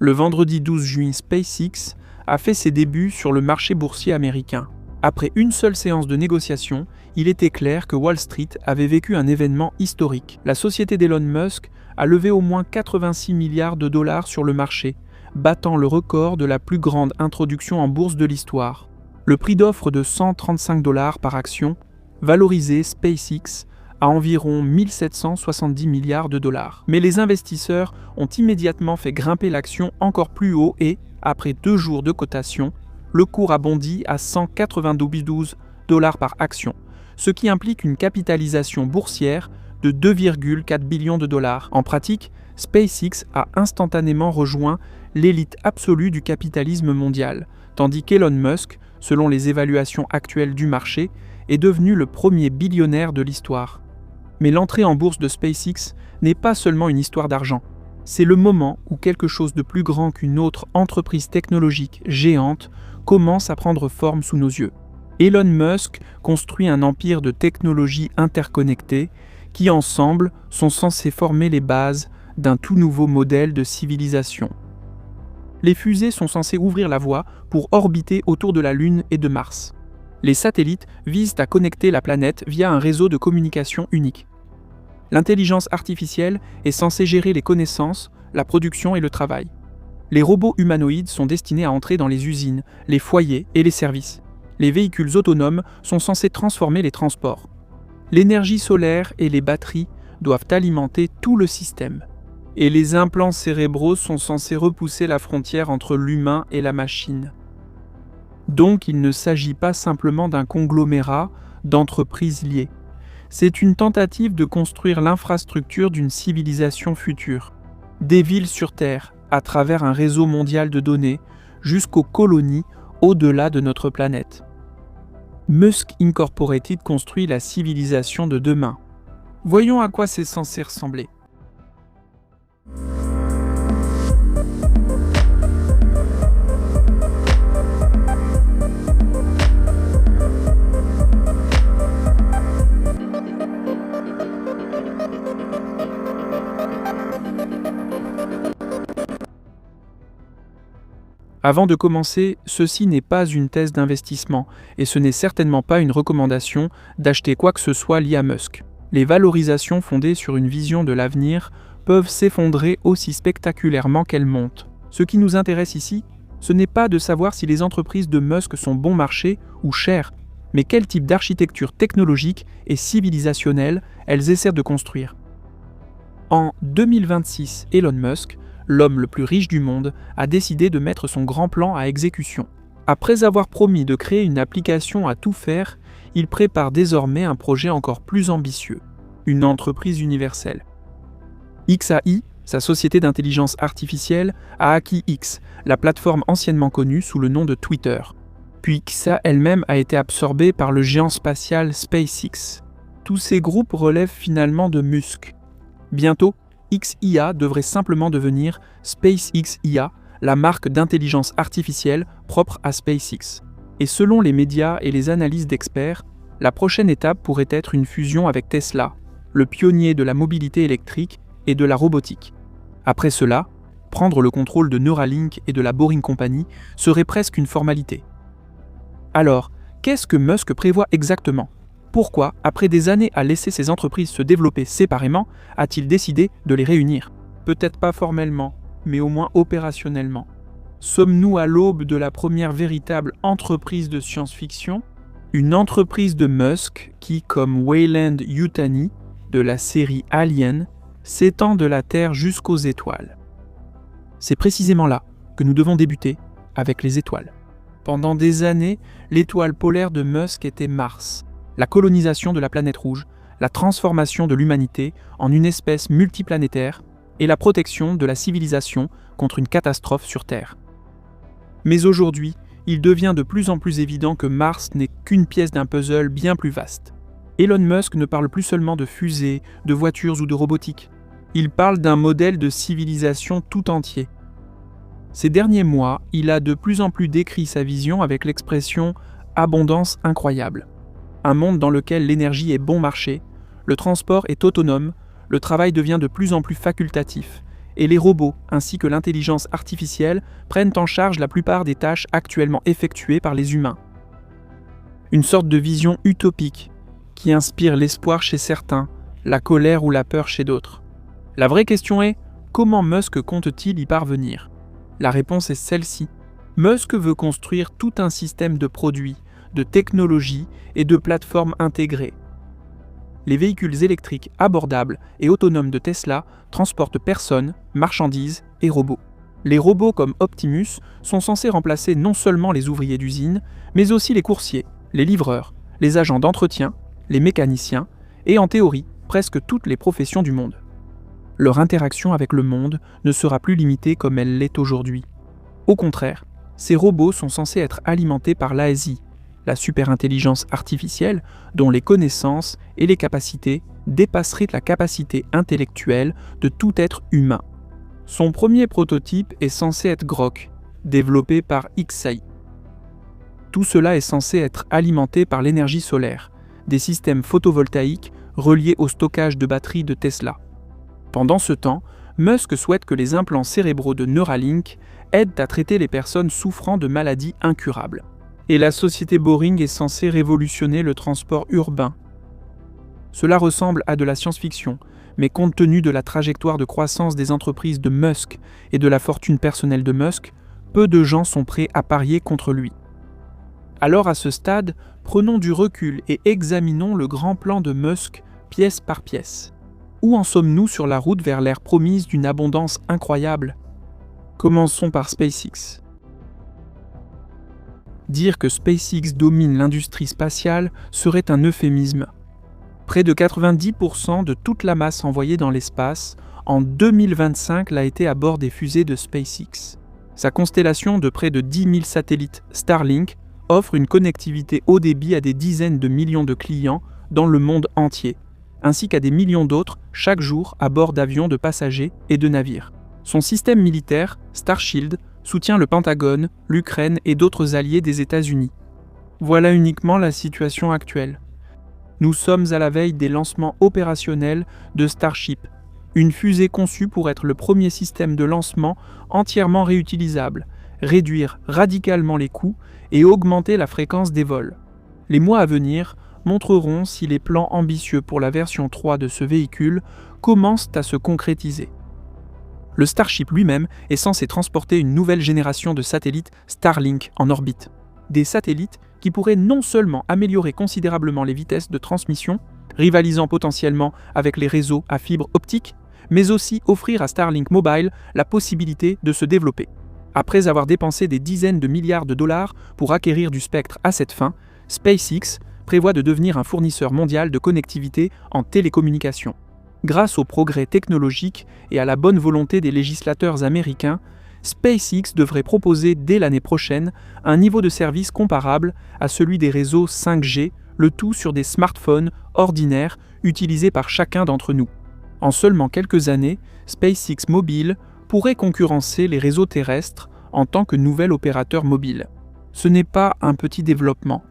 Le vendredi 12 juin, SpaceX a fait ses débuts sur le marché boursier américain. Après une seule séance de négociation, il était clair que Wall Street avait vécu un événement historique. La société d'Elon Musk a levé au moins 86 milliards de dollars sur le marché, battant le record de la plus grande introduction en bourse de l'histoire. Le prix d'offre de 135 dollars par action valorisait SpaceX à environ 1770 milliards de dollars. Mais les investisseurs ont immédiatement fait grimper l'action encore plus haut et, après 2 jours de cotation, le cours a bondi à 192 dollars par action, ce qui implique une capitalisation boursière de 2,4 billions de dollars. En pratique, SpaceX a instantanément rejoint l'élite absolue du capitalisme mondial, tandis qu'Elon Musk, selon les évaluations actuelles du marché, est devenu le premier billionnaire de l'histoire. Mais l'entrée en bourse de SpaceX n'est pas seulement une histoire d'argent. C'est le moment où quelque chose de plus grand qu'une autre entreprise technologique géante commence à prendre forme sous nos yeux. Elon Musk construit un empire de technologies interconnectées qui, ensemble, sont censés former les bases d'un tout nouveau modèle de civilisation. Les fusées sont censées ouvrir la voie pour orbiter autour de la Lune et de Mars. Les satellites visent à connecter la planète via un réseau de communication unique. L'intelligence artificielle est censée gérer les connaissances, la production et le travail. Les robots humanoïdes sont destinés à entrer dans les usines, les foyers et les services. Les véhicules autonomes sont censés transformer les transports. L'énergie solaire et les batteries doivent alimenter tout le système. Et les implants cérébraux sont censés repousser la frontière entre l'humain et la machine. Donc il ne s'agit pas simplement d'un conglomérat d'entreprises liées. C'est une tentative de construire l'infrastructure d'une civilisation future. Des villes sur Terre, à travers un réseau mondial de données, jusqu'aux colonies au-delà de notre planète. Musk Incorporated construit la civilisation de demain. Voyons à quoi c'est censé ressembler. Avant de commencer, ceci n'est pas une thèse d'investissement et ce n'est certainement pas une recommandation d'acheter quoi que ce soit lié à Musk. Les valorisations fondées sur une vision de l'avenir peuvent s'effondrer aussi spectaculairement qu'elles montent. Ce qui nous intéresse ici, ce n'est pas de savoir si les entreprises de Musk sont bon marché ou chères, mais quel type d'architecture technologique et civilisationnelle elles essaient de construire. En 2026, Elon Musk, l'homme le plus riche du monde, a décidé de mettre son grand plan à exécution. Après avoir promis de créer une application à tout faire, il prépare désormais un projet encore plus ambitieux, une entreprise universelle. XAI, sa société d'intelligence artificielle, a acquis X, la plateforme anciennement connue sous le nom de Twitter. Puis XA elle-même a été absorbée par le géant spatial SpaceX. Tous ces groupes relèvent finalement de Musk. Bientôt, XIA devrait simplement devenir SpaceXIA, la marque d'intelligence artificielle propre à SpaceX. Et selon les médias et les analyses d'experts, la prochaine étape pourrait être une fusion avec Tesla, le pionnier de la mobilité électrique et de la robotique. Après cela, prendre le contrôle de Neuralink et de la Boring Company serait presque une formalité. Alors, qu'est-ce que Musk prévoit exactement ? Pourquoi, après des années à laisser ces entreprises se développer séparément, a-t-il décidé de les réunir ? Peut-être pas formellement, mais au moins opérationnellement. Sommes-nous à l'aube de la première véritable entreprise de science-fiction ? Une entreprise de Musk qui, comme Weyland Yutani, de la série Alien, s'étend de la Terre jusqu'aux étoiles. C'est précisément là que nous devons débuter, avec les étoiles. Pendant des années, l'étoile polaire de Musk était Mars. La colonisation de la planète rouge, la transformation de l'humanité en une espèce multiplanétaire et la protection de la civilisation contre une catastrophe sur Terre. Mais aujourd'hui, il devient de plus en plus évident que Mars n'est qu'une pièce d'un puzzle bien plus vaste. Elon Musk ne parle plus seulement de fusées, de voitures ou de robotique. Il parle d'un modèle de civilisation tout entier. Ces derniers mois, il a de plus en plus décrit sa vision avec l'expression « abondance incroyable ». Un monde dans lequel l'énergie est bon marché, le transport est autonome, le travail devient de plus en plus facultatif, et les robots ainsi que l'intelligence artificielle prennent en charge la plupart des tâches actuellement effectuées par les humains. Une sorte de vision utopique qui inspire l'espoir chez certains, la colère ou la peur chez d'autres. La vraie question est, comment Musk compte-t-il y parvenir ? La réponse est celle-ci. Musk veut construire tout un système de produits, de technologies et de plateformes intégrées. Les véhicules électriques abordables et autonomes de Tesla transportent personnes, marchandises et robots. Les robots comme Optimus sont censés remplacer non seulement les ouvriers d'usine, mais aussi les coursiers, les livreurs, les agents d'entretien, les mécaniciens et en théorie, presque toutes les professions du monde. Leur interaction avec le monde ne sera plus limitée comme elle l'est aujourd'hui. Au contraire, ces robots sont censés être alimentés par l'ASI, la superintelligence artificielle dont les connaissances et les capacités dépasseraient la capacité intellectuelle de tout être humain. Son premier prototype est censé être Grok, développé par XAI. Tout cela est censé être alimenté par l'énergie solaire, des systèmes photovoltaïques reliés au stockage de batteries de Tesla. Pendant ce temps, Musk souhaite que les implants cérébraux de Neuralink aident à traiter les personnes souffrant de maladies incurables. Et la société Boring est censée révolutionner le transport urbain. Cela ressemble à de la science-fiction, mais compte tenu de la trajectoire de croissance des entreprises de Musk et de la fortune personnelle de Musk, peu de gens sont prêts à parier contre lui. Alors à ce stade, prenons du recul et examinons le grand plan de Musk pièce par pièce. Où en sommes-nous sur la route vers l'ère promise d'une abondance incroyable ? Commençons par SpaceX. Dire que SpaceX domine l'industrie spatiale serait un euphémisme. Près de 90% de toute la masse envoyée dans l'espace en 2025 l'a été à bord des fusées de SpaceX. Sa constellation de près de 10 000 satellites Starlink offre une connectivité haut débit à des dizaines de millions de clients dans le monde entier, ainsi qu'à des millions d'autres chaque jour à bord d'avions de passagers et de navires. Son système militaire, Starshield, soutient le Pentagone, l'Ukraine et d'autres alliés des États-Unis. Voilà uniquement la situation actuelle. Nous sommes à la veille des lancements opérationnels de Starship, une fusée conçue pour être le premier système de lancement entièrement réutilisable, réduire radicalement les coûts et augmenter la fréquence des vols. Les mois à venir montreront si les plans ambitieux pour la version 3 de ce véhicule commencent à se concrétiser. Le Starship lui-même est censé transporter une nouvelle génération de satellites Starlink en orbite. Des satellites qui pourraient non seulement améliorer considérablement les vitesses de transmission, rivalisant potentiellement avec les réseaux à fibre optique, mais aussi offrir à Starlink Mobile la possibilité de se développer. Après avoir dépensé des dizaines de milliards de dollars pour acquérir du spectre à cette fin, SpaceX prévoit de devenir un fournisseur mondial de connectivité en télécommunications. Grâce aux progrès technologiques et à la bonne volonté des législateurs américains, SpaceX devrait proposer dès l'année prochaine un niveau de service comparable à celui des réseaux 5G, le tout sur des smartphones ordinaires utilisés par chacun d'entre nous. En seulement quelques années, SpaceX Mobile pourrait concurrencer les réseaux terrestres en tant que nouvel opérateur mobile. Ce n'est pas un petit développement.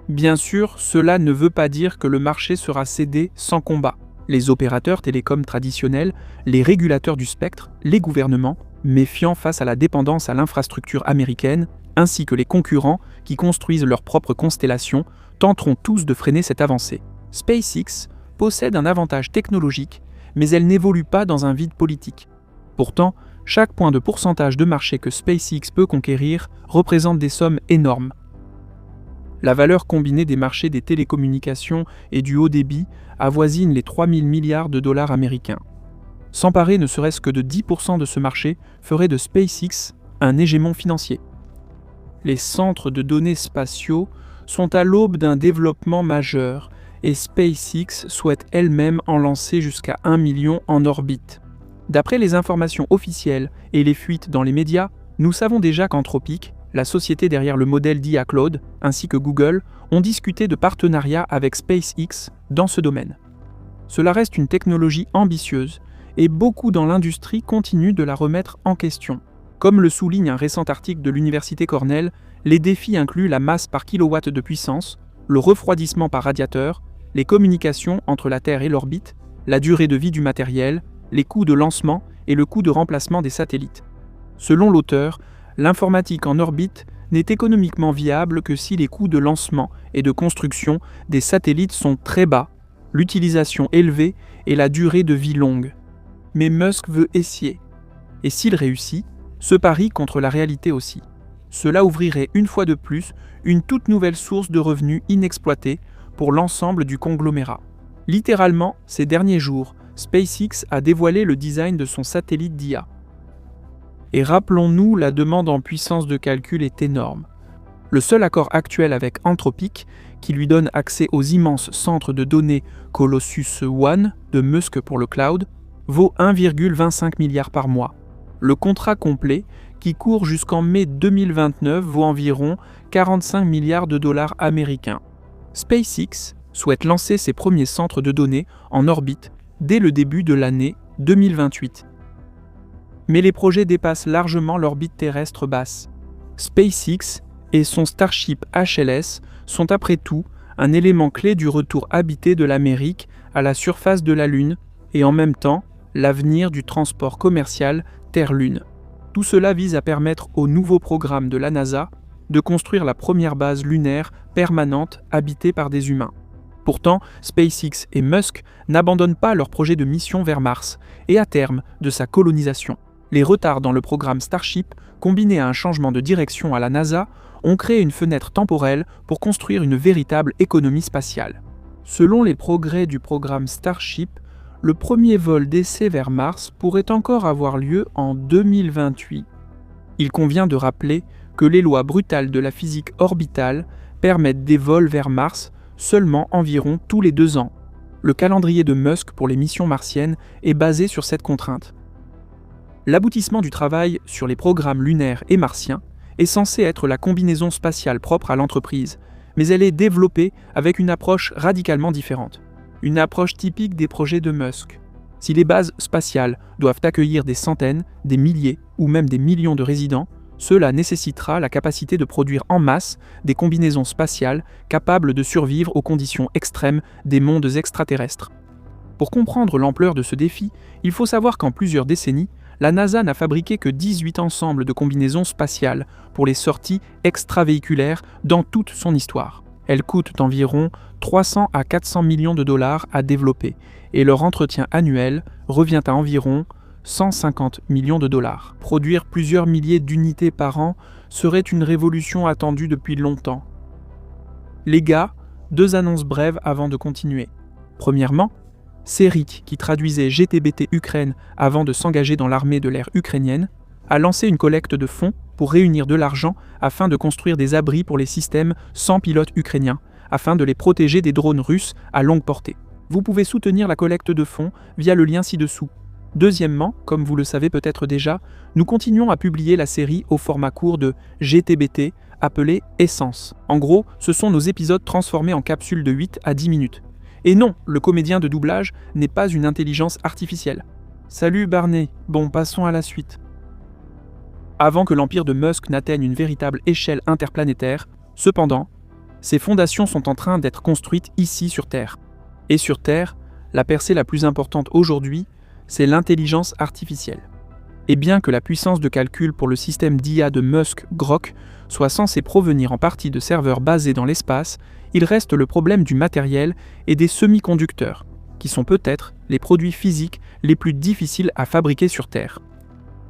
Bien sûr, cela ne veut pas dire que le marché sera cédé sans combat. Les opérateurs télécoms traditionnels, les régulateurs du spectre, les gouvernements, méfiants face à la dépendance à l'infrastructure américaine, ainsi que les concurrents qui construisent leur propre constellation, tenteront tous de freiner cette avancée. SpaceX possède un avantage technologique, mais elle n'évolue pas dans un vide politique. Pourtant, chaque point de pourcentage de marché que SpaceX peut conquérir représente des sommes énormes. La valeur combinée des marchés des télécommunications et du haut débit avoisine les 3 000 milliards de dollars américains. S'emparer ne serait-ce que de 10% de ce marché ferait de SpaceX un hégémon financier. Les centres de données spatiaux sont à l'aube d'un développement majeur et SpaceX souhaite elle-même en lancer jusqu'à 1 million en orbite. D'après les informations officielles et les fuites dans les médias, nous savons déjà qu'Anthropic, la société derrière le modèle d'IA Claude, ainsi que Google, ont discuté de partenariats avec SpaceX dans ce domaine. Cela reste une technologie ambitieuse, et beaucoup dans l'industrie continuent de la remettre en question. Comme le souligne un récent article de l'Université Cornell, les défis incluent la masse par kilowatt de puissance, le refroidissement par radiateur, les communications entre la Terre et l'orbite, la durée de vie du matériel, les coûts de lancement et le coût de remplacement des satellites. Selon l'auteur, l'informatique en orbite n'est économiquement viable que si les coûts de lancement et de construction des satellites sont très bas, l'utilisation élevée et la durée de vie longue. Mais Musk veut essayer. Et s'il réussit, ce pari contre la réalité aussi. Cela ouvrirait une fois de plus une toute nouvelle source de revenus inexploitée pour l'ensemble du conglomérat. Littéralement, ces derniers jours, SpaceX a dévoilé le design de son satellite d'IA. Et rappelons-nous, la demande en puissance de calcul est énorme. Le seul accord actuel avec Anthropic, qui lui donne accès aux immenses centres de données Colossus One de Musk pour le cloud, vaut 1,25 milliard par mois. Le contrat complet, qui court jusqu'en mai 2029, vaut environ 45 milliards de dollars américains. SpaceX souhaite lancer ses premiers centres de données en orbite dès le début de l'année 2028. Mais les projets dépassent largement l'orbite terrestre basse. SpaceX et son Starship HLS sont après tout un élément clé du retour habité de l'Amérique à la surface de la Lune et en même temps l'avenir du transport commercial Terre-Lune. Tout cela vise à permettre au nouveau programme de la NASA de construire la première base lunaire permanente habitée par des humains. Pourtant, SpaceX et Musk n'abandonnent pas leur projet de mission vers Mars et à terme de sa colonisation. Les retards dans le programme Starship, combinés à un changement de direction à la NASA, ont créé une fenêtre temporelle pour construire une véritable économie spatiale. Selon les progrès du programme Starship, le premier vol d'essai vers Mars pourrait encore avoir lieu en 2028. Il convient de rappeler que les lois brutales de la physique orbitale permettent des vols vers Mars seulement environ tous les 2 ans. Le calendrier de Musk pour les missions martiennes est basé sur cette contrainte. L'aboutissement du travail sur les programmes lunaires et martiens est censé être la combinaison spatiale propre à l'entreprise, mais elle est développée avec une approche radicalement différente. Une approche typique des projets de Musk. Si les bases spatiales doivent accueillir des centaines, des milliers ou même des millions de résidents, cela nécessitera la capacité de produire en masse des combinaisons spatiales capables de survivre aux conditions extrêmes des mondes extraterrestres. Pour comprendre l'ampleur de ce défi, il faut savoir qu'en plusieurs décennies, la NASA n'a fabriqué que 18 ensembles de combinaisons spatiales pour les sorties extravéhiculaires dans toute son histoire. Elles coûtent environ 300 à 400 millions de dollars à développer et leur entretien annuel revient à environ 150 millions de dollars. Produire plusieurs milliers d'unités par an serait une révolution attendue depuis longtemps. Les gars, 2 annonces brèves avant de continuer. Premièrement, Serik, qui traduisait GTBT Ukraine avant de s'engager dans l'armée de l'air ukrainienne, a lancé une collecte de fonds pour réunir de l'argent afin de construire des abris pour les systèmes sans pilote ukrainiens, afin de les protéger des drones russes à longue portée. Vous pouvez soutenir la collecte de fonds via le lien ci-dessous. Deuxièmement, comme vous le savez peut-être déjà, nous continuons à publier la série au format court de GTBT appelée Essence. En gros, ce sont nos épisodes transformés en capsules de 8 à 10 minutes. Et non, le comédien de doublage n'est pas une intelligence artificielle. Salut Barney, bon passons à la suite. Avant que l'empire de Musk n'atteigne une véritable échelle interplanétaire, cependant, ses fondations sont en train d'être construites ici sur Terre. Et sur Terre, la percée la plus importante aujourd'hui, c'est l'intelligence artificielle. Et bien que la puissance de calcul pour le système d'IA de Musk, Grok, soit censée provenir en partie de serveurs basés dans l'espace, il reste le problème du matériel et des semi-conducteurs, qui sont peut-être les produits physiques les plus difficiles à fabriquer sur Terre.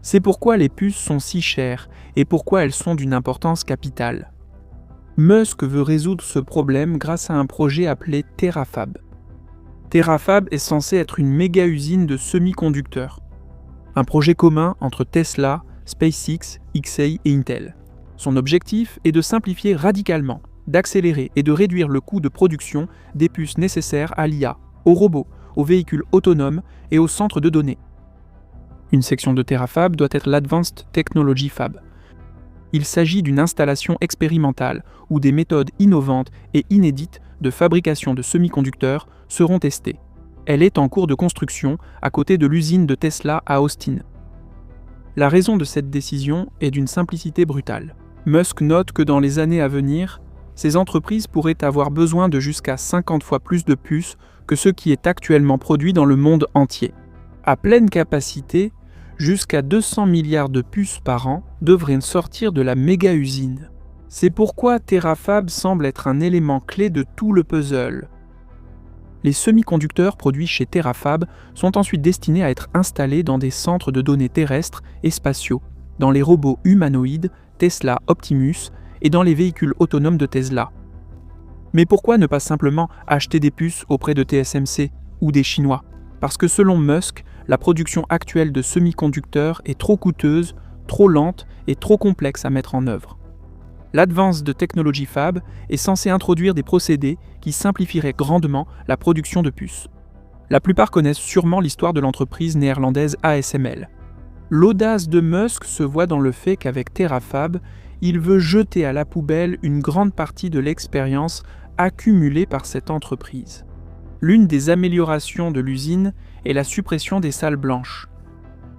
C'est pourquoi les puces sont si chères et pourquoi elles sont d'une importance capitale. Musk veut résoudre ce problème grâce à un projet appelé Terafab. Terafab est censé être une méga-usine de semi-conducteurs. Un projet commun entre Tesla, SpaceX, XAI et Intel. Son objectif est de simplifier radicalement, d'accélérer et de réduire le coût de production des puces nécessaires à l'IA, aux robots, aux véhicules autonomes et aux centres de données. Une section de Terafab doit être l'Advanced Technology Fab. Il s'agit d'une installation expérimentale où des méthodes innovantes et inédites de fabrication de semi-conducteurs seront testées. Elle est en cours de construction à côté de l'usine de Tesla à Austin. La raison de cette décision est d'une simplicité brutale. Musk note que dans les années à venir, ces entreprises pourraient avoir besoin de jusqu'à 50 fois plus de puces que ce qui est actuellement produit dans le monde entier. À pleine capacité, jusqu'à 200 milliards de puces par an devraient sortir de la méga-usine. C'est pourquoi Terafab semble être un élément clé de tout le puzzle. Les semi-conducteurs produits chez Terafab sont ensuite destinés à être installés dans des centres de données terrestres et spatiaux, dans les robots humanoïdes Tesla Optimus et dans les véhicules autonomes de Tesla. Mais pourquoi ne pas simplement acheter des puces auprès de TSMC ou des Chinois? Parce que selon Musk, la production actuelle de semi-conducteurs est trop coûteuse, trop lente et trop complexe à mettre en œuvre. L'Advanced Technology Fab est censé introduire des procédés qui simplifieraient grandement la production de puces. La plupart connaissent sûrement l'histoire de l'entreprise néerlandaise ASML. L'audace de Musk se voit dans le fait qu'avec Terafab, il veut jeter à la poubelle une grande partie de l'expérience accumulée par cette entreprise. L'une des améliorations de l'usine est la suppression des salles blanches.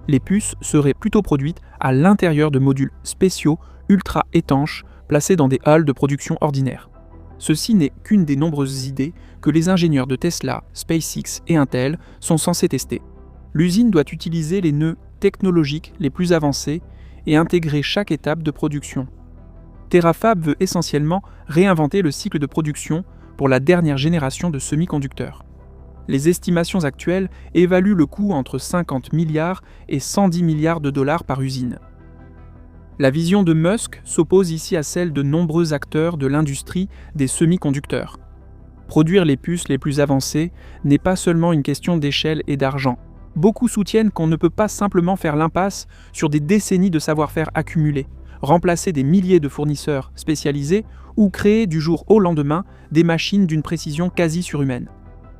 Les puces seraient plutôt produites à l'intérieur de modules spéciaux ultra étanches placés dans des halles de production ordinaires. Ceci n'est qu'une des nombreuses idées que les ingénieurs de Tesla, SpaceX et Intel sont censés tester. L'usine doit utiliser les nœuds technologiques les plus avancés et intégrer chaque étape de production. Terafab veut essentiellement réinventer le cycle de production pour la dernière génération de semi-conducteurs. Les estimations actuelles évaluent le coût entre 50 milliards et 110 milliards de dollars par usine. La vision de Musk s'oppose ici à celle de nombreux acteurs de l'industrie des semi-conducteurs. Produire les puces les plus avancées n'est pas seulement une question d'échelle et d'argent. Beaucoup soutiennent qu'on ne peut pas simplement faire l'impasse sur des décennies de savoir-faire accumulé, remplacer des milliers de fournisseurs spécialisés ou créer du jour au lendemain des machines d'une précision quasi surhumaine.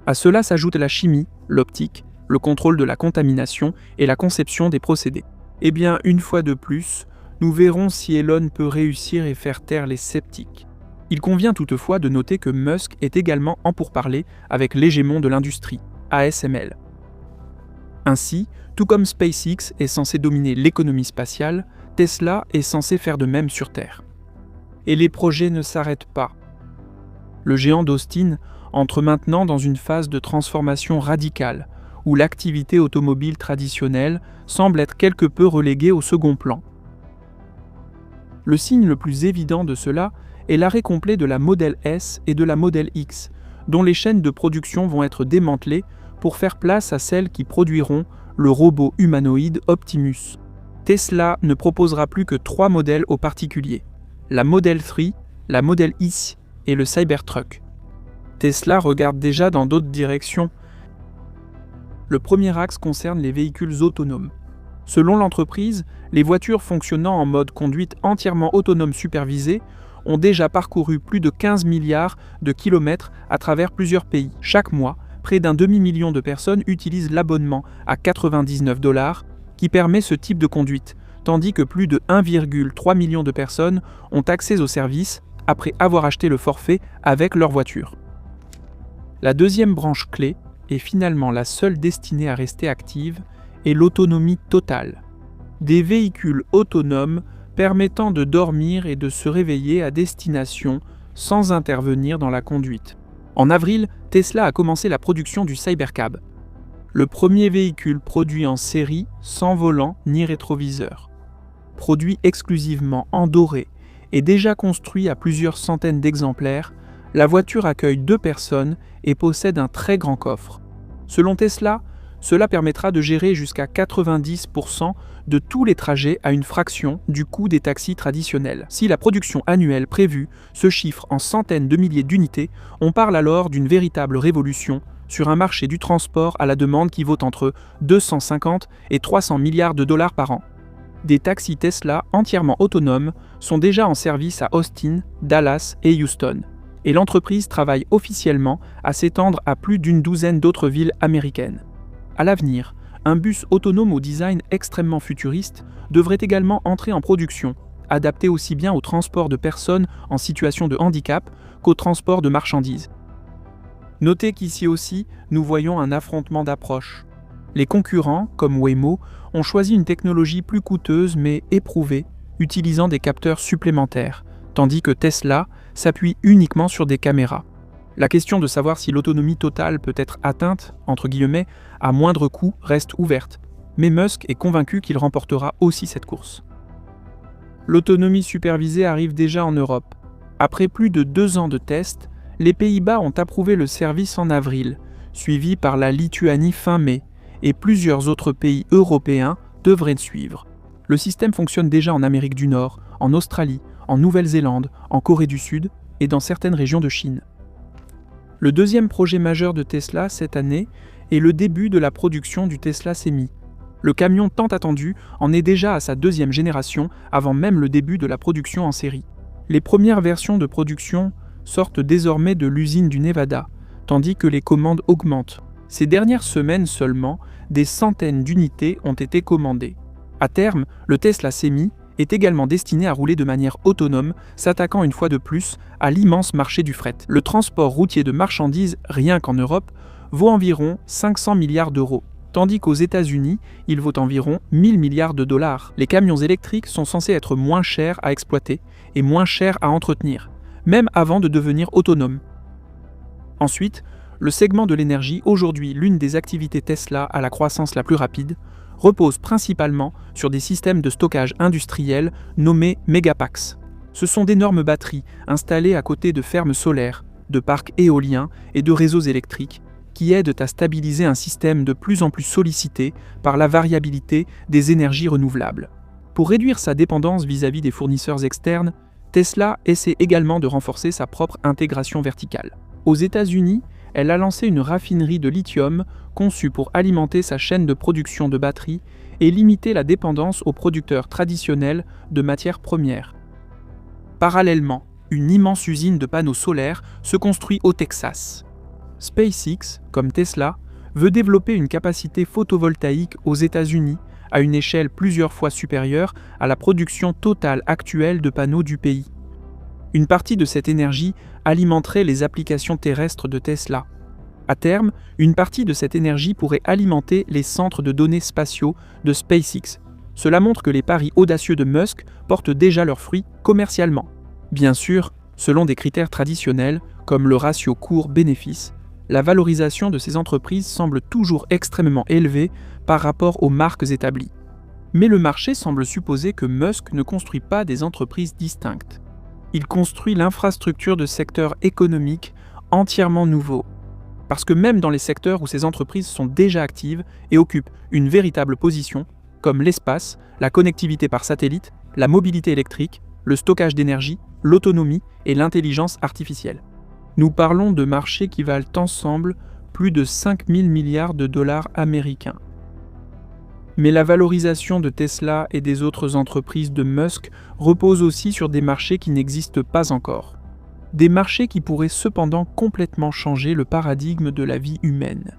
À cela s'ajoute la chimie, l'optique, le contrôle de la contamination et la conception des procédés. Eh bien, une fois de plus, nous verrons si Elon peut réussir et faire taire les sceptiques. Il convient toutefois de noter que Musk est également en pourparlers avec l'hégémon de l'industrie, ASML. Ainsi, tout comme SpaceX est censé dominer l'économie spatiale, Tesla est censé faire de même sur Terre. Et les projets ne s'arrêtent pas. Le géant d'Austin entre maintenant dans une phase de transformation radicale, où l'activité automobile traditionnelle semble être quelque peu reléguée au second plan. Le signe le plus évident de cela est l'arrêt complet de la Model S et de la Model X, dont les chaînes de production vont être démantelées pour faire place à celles qui produiront le robot humanoïde Optimus. Tesla ne proposera plus que 3 modèles aux particuliers, la Model 3, la Model Y et le Cybertruck. Tesla regarde déjà dans d'autres directions. Le premier axe concerne les véhicules autonomes. Selon l'entreprise, les voitures fonctionnant en mode conduite entièrement autonome supervisée ont déjà parcouru plus de 15 milliards de kilomètres à travers plusieurs pays. Chaque mois, près d'un demi-million de personnes utilisent l'abonnement à 99 $ qui permet ce type de conduite, tandis que plus de 1,3 million de personnes ont accès au service après avoir acheté le forfait avec leur voiture. La deuxième branche clé, et finalement la seule destinée à rester active, est l'autonomie totale. Des véhicules autonomes permettant de dormir et de se réveiller à destination sans intervenir dans la conduite. En avril, Tesla a commencé la production du Cybercab, le premier véhicule produit en série sans volant ni rétroviseur. Produit exclusivement en doré et déjà construit à plusieurs centaines d'exemplaires, la voiture accueille 2 personnes et possède un très grand coffre. Selon Tesla, cela permettra de gérer jusqu'à 90% de tous les trajets à une fraction du coût des taxis traditionnels. Si la production annuelle prévue se chiffre en centaines de milliers d'unités, on parle alors d'une véritable révolution sur un marché du transport à la demande qui vaut entre 250 et 300 milliards de dollars par an. Des taxis Tesla entièrement autonomes sont déjà en service à Austin, Dallas et Houston. Et l'entreprise travaille officiellement à s'étendre à plus d'une douzaine d'autres villes américaines. À l'avenir, un bus autonome au design extrêmement futuriste devrait également entrer en production, adapté aussi bien au transport de personnes en situation de handicap qu'au transport de marchandises. Notez qu'ici aussi, nous voyons un affrontement d'approches. Les concurrents, comme Waymo, ont choisi une technologie plus coûteuse mais éprouvée, utilisant des capteurs supplémentaires, tandis que Tesla s'appuie uniquement sur des caméras. La question de savoir si l'autonomie totale peut être atteinte, entre guillemets, à moindre coût reste ouverte, mais Musk est convaincu qu'il remportera aussi cette course. L'autonomie supervisée arrive déjà en Europe. Après plus de 2 ans de tests, les Pays-Bas ont approuvé le service en avril, suivi par la Lituanie fin mai, et plusieurs autres pays européens devraient suivre. Le système fonctionne déjà en Amérique du Nord, en Australie, en Nouvelle-Zélande, en Corée du Sud et dans certaines régions de Chine. Le deuxième projet majeur de Tesla cette année est le début de la production du Tesla Semi. Le camion tant attendu en est déjà à sa 2e génération avant même le début de la production en série. Les premières versions de production sortent désormais de l'usine du Nevada, tandis que les commandes augmentent. Ces dernières semaines seulement, des centaines d'unités ont été commandées. À terme, le Tesla Semi est également destiné à rouler de manière autonome, s'attaquant une fois de plus à l'immense marché du fret. Le transport routier de marchandises, rien qu'en Europe, vaut environ 500 milliards d'euros, tandis qu'aux États-Unis, il vaut environ 1000 milliards de dollars. Les camions électriques sont censés être moins chers à exploiter et moins chers à entretenir, même avant de devenir autonomes. Ensuite, le segment de l'énergie, aujourd'hui l'une des activités Tesla à la croissance la plus rapide, repose principalement sur des systèmes de stockage industriels nommés Megapacks. Ce sont d'énormes batteries installées à côté de fermes solaires, de parcs éoliens et de réseaux électriques qui aident à stabiliser un système de plus en plus sollicité par la variabilité des énergies renouvelables. Pour réduire sa dépendance vis-à-vis des fournisseurs externes, Tesla essaie également de renforcer sa propre intégration verticale. Aux États-Unis, elle a lancé une raffinerie de lithium conçue pour alimenter sa chaîne de production de batteries et limiter la dépendance aux producteurs traditionnels de matières premières. Parallèlement, une immense usine de panneaux solaires se construit au Texas. SpaceX, comme Tesla, veut développer une capacité photovoltaïque aux États-Unis à une échelle plusieurs fois supérieure à la production totale actuelle de panneaux du pays. Une partie de cette énergie alimenterait les applications terrestres de Tesla. À terme, une partie de cette énergie pourrait alimenter les centres de données spatiaux de SpaceX. Cela montre que les paris audacieux de Musk portent déjà leurs fruits commercialement. Bien sûr, selon des critères traditionnels, comme le ratio cours-bénéfice, la valorisation de ces entreprises semble toujours extrêmement élevée par rapport aux marques établies. Mais le marché semble supposer que Musk ne construit pas des entreprises distinctes. Il construit l'infrastructure de secteurs économiques entièrement nouveaux. Parce que même dans les secteurs où ces entreprises sont déjà actives et occupent une véritable position, comme l'espace, la connectivité par satellite, la mobilité électrique, le stockage d'énergie, l'autonomie et l'intelligence artificielle. Nous parlons de marchés qui valent ensemble plus de 5 000 milliards de dollars américains. Mais la valorisation de Tesla et des autres entreprises de Musk repose aussi sur des marchés qui n'existent pas encore. Des marchés qui pourraient cependant complètement changer le paradigme de la vie humaine.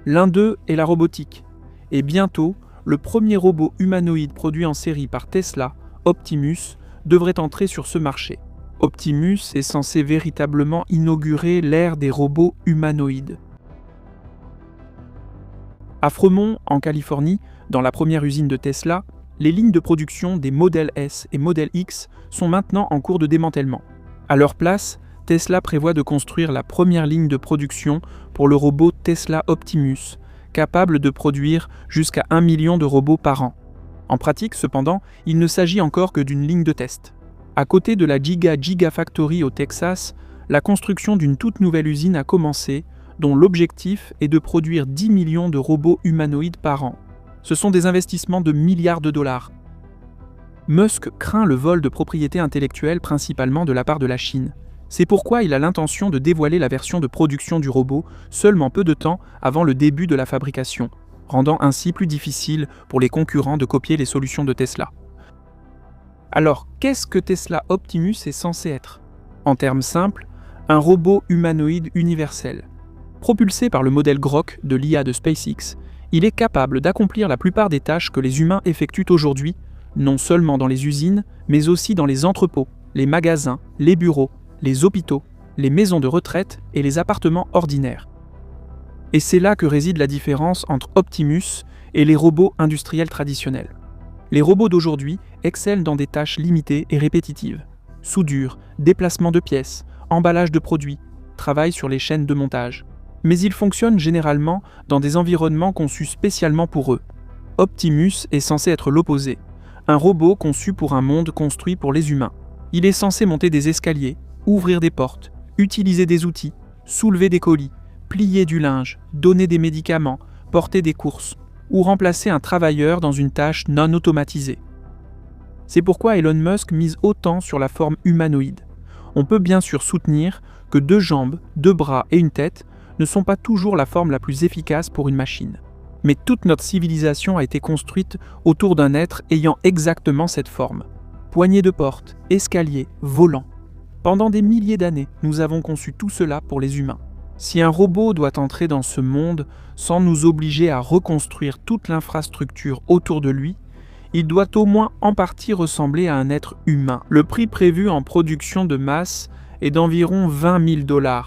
L'un d'eux est la robotique. Et bientôt, le premier robot humanoïde produit en série par Tesla, Optimus, devrait entrer sur ce marché. Optimus est censé véritablement inaugurer l'ère des robots humanoïdes. À Fremont, en Californie, dans la première usine de Tesla, les lignes de production des Model S et Model X sont maintenant en cours de démantèlement. À leur place, Tesla prévoit de construire la première ligne de production pour le robot Tesla Optimus, capable de produire jusqu'à 1 million de robots par an. En pratique, cependant, il ne s'agit encore que d'une ligne de test. À côté de la Gigafactory au Texas, la construction d'une toute nouvelle usine a commencé, dont l'objectif est de produire 10 millions de robots humanoïdes par an. Ce sont des investissements de milliards de dollars. Musk craint le vol de propriété intellectuelle principalement de la part de la Chine. C'est pourquoi il a l'intention de dévoiler la version de production du robot seulement peu de temps avant le début de la fabrication, rendant ainsi plus difficile pour les concurrents de copier les solutions de Tesla. Alors, qu'est-ce que Tesla Optimus est censé être ? En termes simples, un robot humanoïde universel. Propulsé par le modèle Grok de l'IA de SpaceX, il est capable d'accomplir la plupart des tâches que les humains effectuent aujourd'hui, non seulement dans les usines, mais aussi dans les entrepôts, les magasins, les bureaux, les hôpitaux, les maisons de retraite et les appartements ordinaires. Et c'est là que réside la différence entre Optimus et les robots industriels traditionnels. Les robots d'aujourd'hui excellent dans des tâches limitées et répétitives. Soudure, déplacement de pièces, emballage de produits, travail sur les chaînes de montage. Mais ils fonctionnent généralement dans des environnements conçus spécialement pour eux. Optimus est censé être l'opposé, un robot conçu pour un monde construit pour les humains. Il est censé monter des escaliers, ouvrir des portes, utiliser des outils, soulever des colis, plier du linge, donner des médicaments, porter des courses, ou remplacer un travailleur dans une tâche non automatisée. C'est pourquoi Elon Musk mise autant sur la forme humanoïde. On peut bien sûr soutenir que 2 jambes, 2 bras et une tête ne sont pas toujours la forme la plus efficace pour une machine. Mais toute notre civilisation a été construite autour d'un être ayant exactement cette forme. Poignées de porte, escalier, volant. Pendant des milliers d'années, nous avons conçu tout cela pour les humains. Si un robot doit entrer dans ce monde sans nous obliger à reconstruire toute l'infrastructure autour de lui, il doit au moins en partie ressembler à un être humain. Le prix prévu en production de masse est d'environ 20 000 $.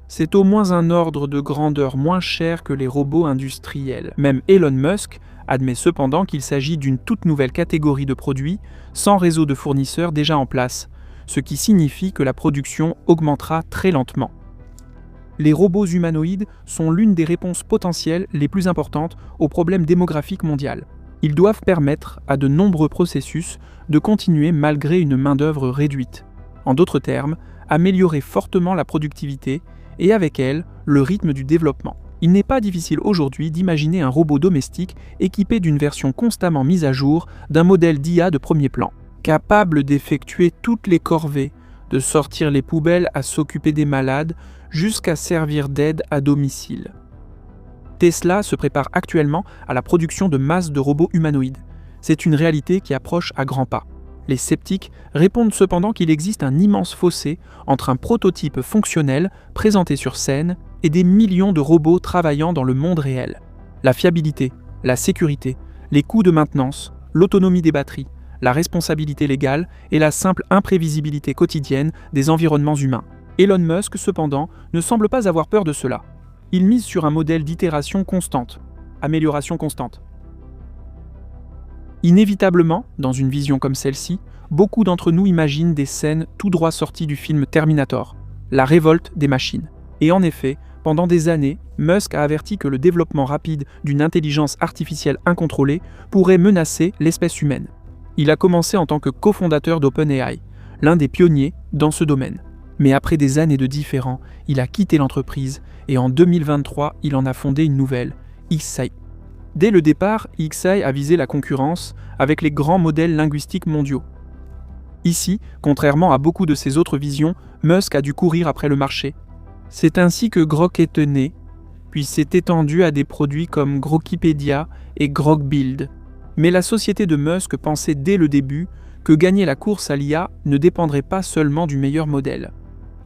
C'est au moins un ordre de grandeur moins cher que les robots industriels. Même Elon Musk admet cependant qu'il s'agit d'une toute nouvelle catégorie de produits sans réseau de fournisseurs déjà en place, ce qui signifie que la production augmentera très lentement. Les robots humanoïdes sont l'une des réponses potentielles les plus importantes au problème démographique mondial. Ils doivent permettre à de nombreux processus de continuer malgré une main-d'œuvre réduite. En d'autres termes, améliorer fortement la productivité et avec elle, le rythme du développement. Il n'est pas difficile aujourd'hui d'imaginer un robot domestique équipé d'une version constamment mise à jour d'un modèle d'IA de premier plan, capable d'effectuer toutes les corvées, de sortir les poubelles à s'occuper des malades, jusqu'à servir d'aide à domicile. Tesla se prépare actuellement à la production de masse de robots humanoïdes. C'est une réalité qui approche à grands pas. Les sceptiques répondent cependant qu'il existe un immense fossé entre un prototype fonctionnel présenté sur scène et des millions de robots travaillant dans le monde réel. La fiabilité, la sécurité, les coûts de maintenance, l'autonomie des batteries, la responsabilité légale et la simple imprévisibilité quotidienne des environnements humains. Elon Musk, cependant, ne semble pas avoir peur de cela. Il mise sur un modèle d'itération constante, amélioration constante. Inévitablement, dans une vision comme celle-ci, beaucoup d'entre nous imaginent des scènes tout droit sorties du film Terminator, la révolte des machines. Et en effet, pendant des années, Musk a averti que le développement rapide d'une intelligence artificielle incontrôlée pourrait menacer l'espèce humaine. Il a commencé en tant que cofondateur d'OpenAI, l'un des pionniers dans ce domaine. Mais après des années de différends, il a quitté l'entreprise et en 2023, il en a fondé une nouvelle, XAI. Dès le départ, XAI a visé la concurrence avec les grands modèles linguistiques mondiaux. Ici, contrairement à beaucoup de ses autres visions, Musk a dû courir après le marché. C'est ainsi que Grok est né, puis s'est étendu à des produits comme Grokipédia et Grokbuild. Mais la société de Musk pensait dès le début que gagner la course à l'IA ne dépendrait pas seulement du meilleur modèle.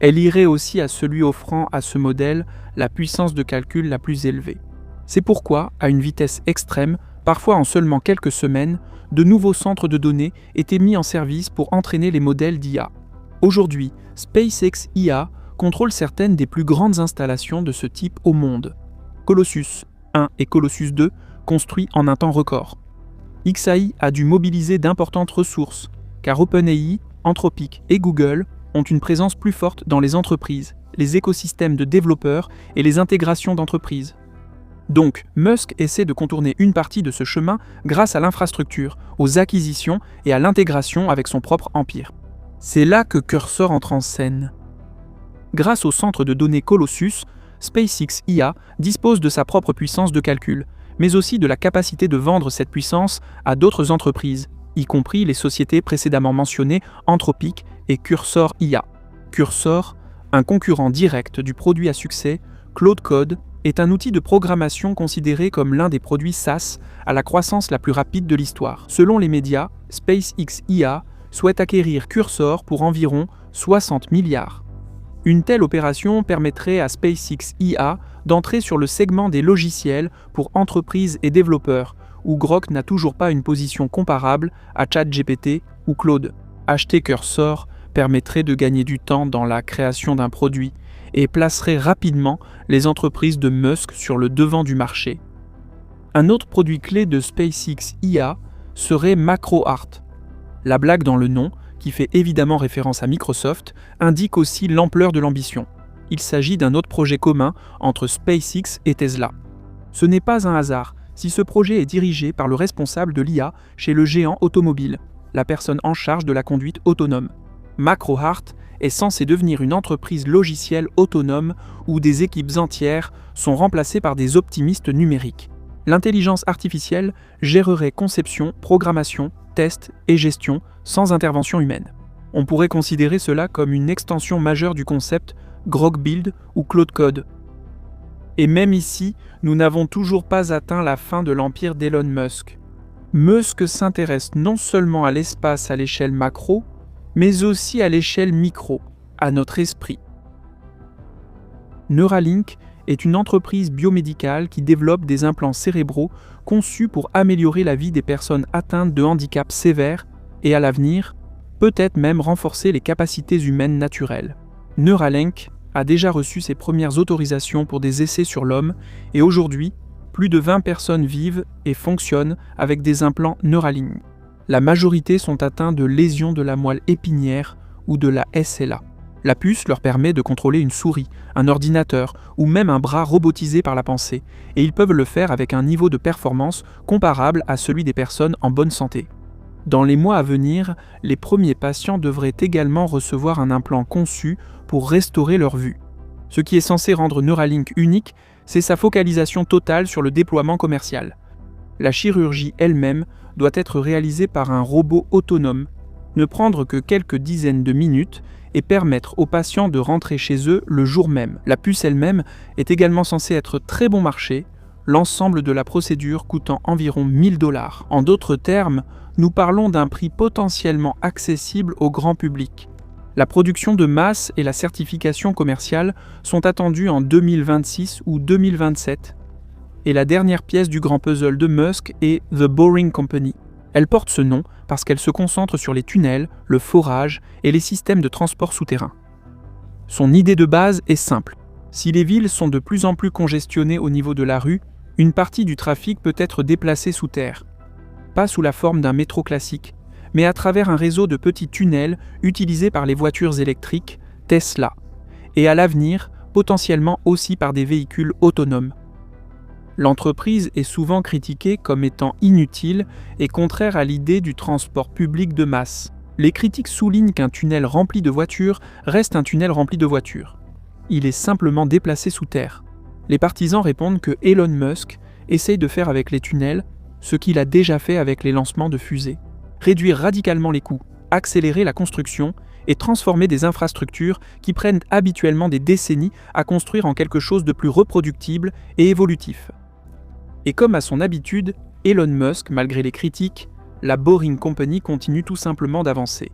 Elle irait aussi à celui offrant à ce modèle la puissance de calcul la plus élevée. C'est pourquoi, à une vitesse extrême, parfois en seulement quelques semaines, de nouveaux centres de données étaient mis en service pour entraîner les modèles d'IA. Aujourd'hui, SpaceX IA contrôle certaines des plus grandes installations de ce type au monde. Colossus 1 et Colossus 2 construits en un temps record. XAI a dû mobiliser d'importantes ressources, car OpenAI, Anthropic et Google ont une présence plus forte dans les entreprises, les écosystèmes de développeurs et les intégrations d'entreprises. Donc, Musk essaie de contourner une partie de ce chemin grâce à l'infrastructure, aux acquisitions et à l'intégration avec son propre empire. C'est là que Cursor entre en scène. Grâce au centre de données Colossus, SpaceX IA dispose de sa propre puissance de calcul, mais aussi de la capacité de vendre cette puissance à d'autres entreprises, y compris les sociétés précédemment mentionnées Anthropic et Cursor IA. Cursor, un concurrent direct du produit à succès, Claude Code, est un outil de programmation considéré comme l'un des produits SaaS à la croissance la plus rapide de l'histoire. Selon les médias, SpaceX IA souhaite acquérir Cursor pour environ 60 milliards. Une telle opération permettrait à SpaceX IA d'entrer sur le segment des logiciels pour entreprises et développeurs, où Grok n'a toujours pas une position comparable à ChatGPT ou Claude. Acheter Cursor permettrait de gagner du temps dans la création d'un produit et placerait rapidement les entreprises de Musk sur le devant du marché. Un autre produit clé de SpaceX IA serait MacroArt. La blague dans le nom, qui fait évidemment référence à Microsoft, indique aussi l'ampleur de l'ambition. Il s'agit d'un autre projet commun entre SpaceX et Tesla. Ce n'est pas un hasard si ce projet est dirigé par le responsable de l'IA chez le géant automobile, la personne en charge de la conduite autonome. Macro-Heart est censé devenir une entreprise logicielle autonome où des équipes entières sont remplacées par des optimistes numériques. L'intelligence artificielle gérerait conception, programmation, test et gestion sans intervention humaine. On pourrait considérer cela comme une extension majeure du concept Grok Build ou Claude Code. Et même ici, nous n'avons toujours pas atteint la fin de l'empire d'Elon Musk. Musk s'intéresse non seulement à l'espace à l'échelle macro, mais aussi à l'échelle micro, à notre esprit. Neuralink est une entreprise biomédicale qui développe des implants cérébraux conçus pour améliorer la vie des personnes atteintes de handicaps sévères et à l'avenir, peut-être même renforcer les capacités humaines naturelles. Neuralink a déjà reçu ses premières autorisations pour des essais sur l'homme et aujourd'hui, plus de 20 personnes vivent et fonctionnent avec des implants Neuralink. La majorité sont atteints de lésions de la moelle épinière ou de la SLA. La puce leur permet de contrôler une souris, un ordinateur ou même un bras robotisé par la pensée, et ils peuvent le faire avec un niveau de performance comparable à celui des personnes en bonne santé. Dans les mois à venir, les premiers patients devraient également recevoir un implant conçu pour restaurer leur vue. Ce qui est censé rendre Neuralink unique, c'est sa focalisation totale sur le déploiement commercial. La chirurgie elle-même doit être réalisée par un robot autonome, ne prendre que quelques dizaines de minutes et permettre aux patients de rentrer chez eux le jour même. La puce elle-même est également censée être très bon marché, l'ensemble de la procédure coûtant environ 1 000 $. En d'autres termes, nous parlons d'un prix potentiellement accessible au grand public. La production de masse et la certification commerciale sont attendues en 2026 ou 2027. Et la dernière pièce du grand puzzle de Musk est The Boring Company. Elle porte ce nom parce qu'elle se concentre sur les tunnels, le forage et les systèmes de transport souterrain. Son idée de base est simple. Si les villes sont de plus en plus congestionnées au niveau de la rue, une partie du trafic peut être déplacée sous terre. Pas sous la forme d'un métro classique, mais à travers un réseau de petits tunnels utilisés par les voitures électriques, Tesla, et à l'avenir, potentiellement aussi par des véhicules autonomes. L'entreprise est souvent critiquée comme étant inutile et contraire à l'idée du transport public de masse. Les critiques soulignent qu'un tunnel rempli de voitures reste un tunnel rempli de voitures. Il est simplement déplacé sous terre. Les partisans répondent que Elon Musk essaye de faire avec les tunnels ce qu'il a déjà fait avec les lancements de fusées. Réduire radicalement les coûts, accélérer la construction et transformer des infrastructures qui prennent habituellement des décennies à construire en quelque chose de plus reproductible et évolutif. Et comme à son habitude, Elon Musk, malgré les critiques, la Boring Company continue tout simplement d'avancer.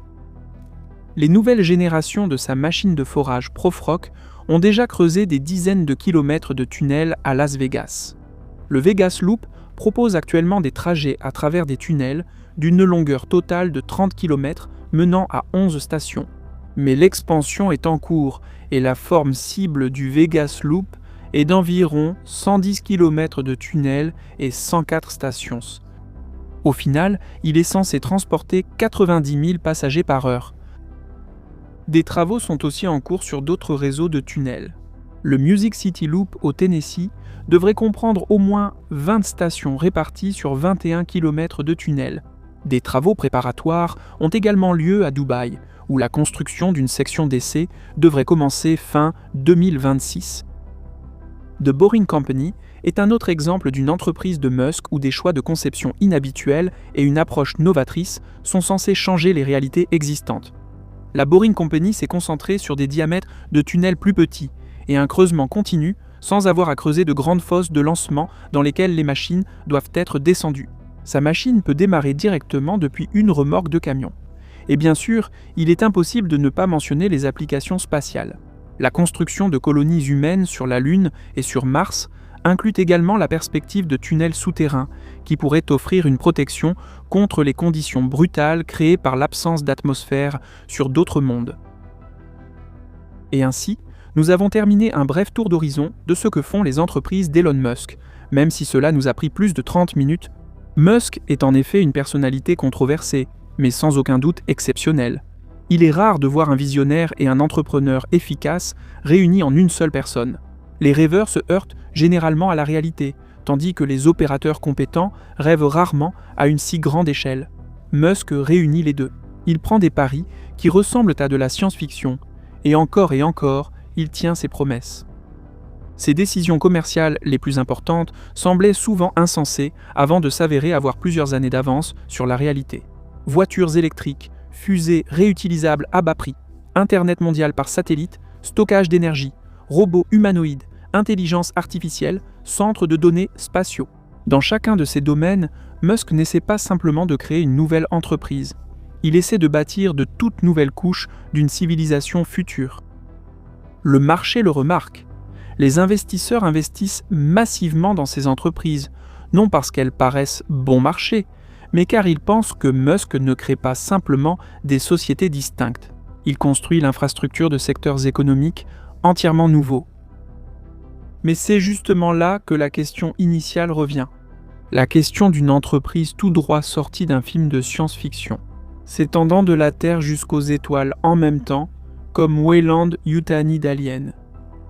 Les nouvelles générations de sa machine de forage Profrock ont déjà creusé des dizaines de kilomètres de tunnels à Las Vegas. Le Vegas Loop propose actuellement des trajets à travers des tunnels d'une longueur totale de 30 km menant à 11 stations. Mais l'expansion est en cours et la forme cible du Vegas Loop est d'environ 110 km de tunnels et 104 stations. Au final, il est censé transporter 90 000 passagers par heure. Des travaux sont aussi en cours sur d'autres réseaux de tunnels. Le Music City Loop au Tennessee devrait comprendre au moins 20 stations réparties sur 21 km de tunnels. Des travaux préparatoires ont également lieu à Dubaï, où la construction d'une section d'essai devrait commencer fin 2026. The Boring Company est un autre exemple d'une entreprise de Musk où des choix de conception inhabituels et une approche novatrice sont censés changer les réalités existantes. La Boring Company s'est concentrée sur des diamètres de tunnels plus petits et un creusement continu sans avoir à creuser de grandes fosses de lancement dans lesquelles les machines doivent être descendues. Sa machine peut démarrer directement depuis une remorque de camion. Et bien sûr, il est impossible de ne pas mentionner les applications spatiales. La construction de colonies humaines sur la Lune et sur Mars inclut également la perspective de tunnels souterrains qui pourraient offrir une protection contre les conditions brutales créées par l'absence d'atmosphère sur d'autres mondes. Et ainsi, nous avons terminé un bref tour d'horizon de ce que font les entreprises d'Elon Musk, même si cela nous a pris plus de 30 minutes. Musk est en effet une personnalité controversée, mais sans aucun doute exceptionnelle. Il est rare de voir un visionnaire et un entrepreneur efficace réunis en une seule personne. Les rêveurs se heurtent généralement à la réalité, tandis que les opérateurs compétents rêvent rarement à une si grande échelle. Musk réunit les deux. Il prend des paris qui ressemblent à de la science-fiction, et encore, il tient ses promesses. Ses décisions commerciales les plus importantes semblaient souvent insensées avant de s'avérer avoir plusieurs années d'avance sur la réalité. Voitures électriques, fusées réutilisables à bas prix, Internet mondial par satellite, stockage d'énergie, robots humanoïdes, intelligence artificielle, centres de données spatiaux. Dans chacun de ces domaines, Musk n'essaie pas simplement de créer une nouvelle entreprise. Il essaie de bâtir de toutes nouvelles couches d'une civilisation future. Le marché le remarque. Les investisseurs investissent massivement dans ces entreprises, non parce qu'elles paraissent bon marché, mais car ils pensent que Musk ne crée pas simplement des sociétés distinctes. Il construit l'infrastructure de secteurs économiques entièrement nouveaux. Mais c'est justement là que la question initiale revient. La question d'une entreprise tout droit sortie d'un film de science-fiction, s'étendant de la Terre jusqu'aux étoiles en même temps, comme Weyland Yutani d'Alien.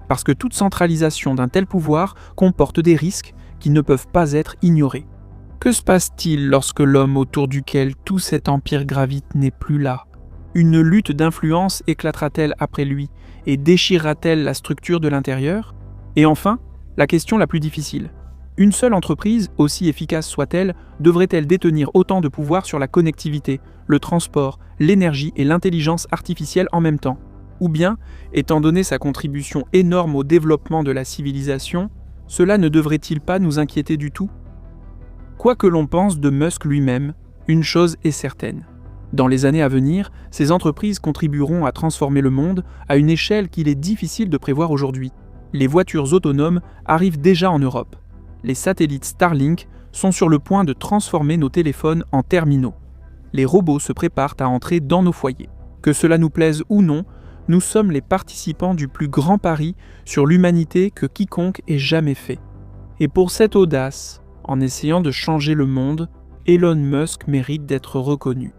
Parce que toute centralisation d'un tel pouvoir comporte des risques qui ne peuvent pas être ignorés. Que se passe-t-il lorsque l'homme autour duquel tout cet empire gravite n'est plus là? Une lutte d'influence éclatera-t-elle après lui et déchirera-t-elle la structure de l'intérieur? Et enfin, la question la plus difficile. Une seule entreprise, aussi efficace soit-elle, devrait-elle détenir autant de pouvoir sur la connectivité, le transport, l'énergie et l'intelligence artificielle en même temps? Ou bien, étant donné sa contribution énorme au développement de la civilisation, cela ne devrait-il pas nous inquiéter du tout? Quoi que l'on pense de Musk lui-même, une chose est certaine. Dans les années à venir, ces entreprises contribueront à transformer le monde à une échelle qu'il est difficile de prévoir aujourd'hui. Les voitures autonomes arrivent déjà en Europe. Les satellites Starlink sont sur le point de transformer nos téléphones en terminaux. Les robots se préparent à entrer dans nos foyers. Que cela nous plaise ou non, nous sommes les participants du plus grand pari sur l'humanité que quiconque ait jamais fait. Et pour cette audace, en essayant de changer le monde, Elon Musk mérite d'être reconnu.